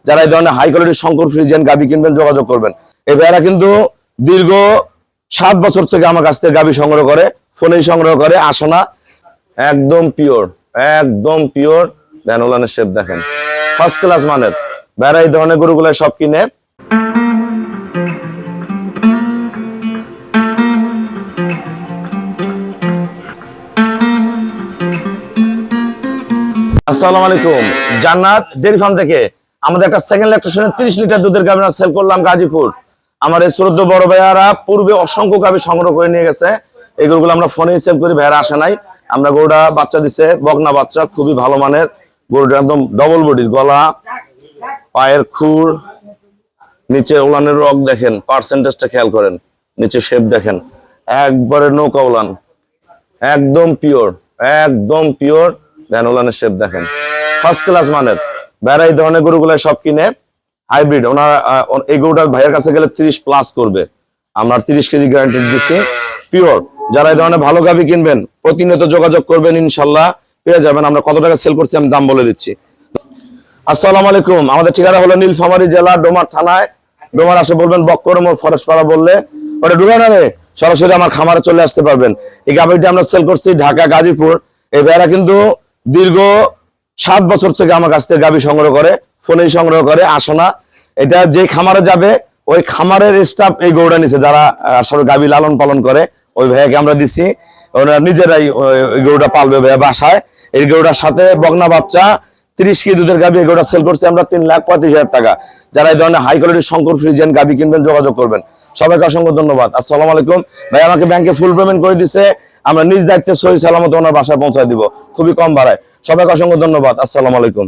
যারা এই ধরনের হাই কোয়ালিটির শঙ্কর ফ্রিজিয়ান গাবি কিনবেন যোগাযোগ করবেন। এই ভাইয়ারা কিন্তু দীর্ঘ 7 বছর থেকে আমার কাছ থেকে গাবি সংগ্রহ করে, ফোনেই সংগ্রহ করে, আসে না, একদম পিওর, একদম পিওর। দেন ওলানের শেপ দেখেন, ফার্স্ট ক্লাস মানের। ভাইয়ারা এই ধরনের গরুগুলো সব কিনে। আসসালামু আলাইকুম, জান্নাত ডেইরি ফার্ম থেকে আমাদের একটা সেকেন্ড ল্যাকটেশনের 30 লিটার দুধের গাভী সেল করলাম গাজীপুর। আমার এই শ্রদ্ধ বড় ভাইয়ারা পূর্বে অসংখ্য গাভী সংগ্রহ করে নিয়ে গেছে। এই গরুগুলো আমরা ফোনে সেভ করি, ভাইয়ারা আসে নাই। আমরা গরুটা বাচ্চা দিছে, বকনা বাচ্চা, খুবই ভালো মানের। গরুটা একদম ডবল বডির, গলা, পায়ের খুর, নিচে উলানের রক দেখেন, পার্সেন্টেজটা খেয়াল করেন, নিচে শেপ দেখেন, একবারে নৌকা উলান, একদম পিওর, একদম পিওর। দেন উলানের শেপ দেখেন, ফার্স্ট ক্লাস মানের। ভাইয়ারা এই ধরনের গরুগুলো সব কিনে, হাইব্রিড। ওনারা এই গরুটা ভাইয়ের কাছে গেলে 30+ করবে। আমরা 30 কেজি গ্যারান্টি দিচ্ছি, পিওর। যারা এই ধরনের ভালো গাভী কিনবেন প্রতিনিয়ত যোগাযোগ করবেন, ইনশাল্লাহ পেয়ে যাবেন। আমরা কত টাকা সেল করছি আমি দাম বলে দিচ্ছি। আসসালামু আলাইকুম, আমাদের ঠিকানা হলো নীলফামারী জেলা, ডোমার থানায়। ডোমার আসে বলবেন বক্কর মোড়, ফরেস্ট পাড়া বললে ওটা ডুবানারে সরাসরি আমার খামারে চলে আসতে পারবেন। এই গাভীটি আমরা সেল করছি ঢাকা, গাজীপুর। এই ভাইয়ারা কিন্তু দীর্ঘ 7 বছর থেকে আমার কাছ থেকে গাভী সংগ্রহ করে, ফোনেই সংগ্রহ করে, আসে না। এটা যে খামারে যাবে ওই খামারের স্টাফ এই গরুটা নিছে, যারা আসলে গাভী লালন পালন করে, ওই ভাইয়াকে আমরা দিচ্ছি। ওনারা নিজেরাই ওই গরুটা পালবে ভাইয়া বাসায়। এই গরুটার সাথে বকনা বাচ্চা 30 কেজি দুধের গাভী, এই গরুটা সেল করছি আমরা 3,35,000 টাকা। যারা এই ধরনের হাই কোয়ালিটির শঙ্কর ফ্রিজিয়ান গাভী কিনবেন যোগাযোগ করবেন। সবাইকে অসংখ্য ধন্যবাদ। আসসালামু আলাইকুম। ভাই আমাকে ব্যাংকে ফুল পেমেন্ট করে দিছে, আমরা নিজ দায়িত্বে সহি সালামত ওনার বাসায় পৌঁছায় দিব, খুবই কম ভাড়ায়। সবাইকে অসংখ্য ধন্যবাদ। আসসালামু আলাইকুম।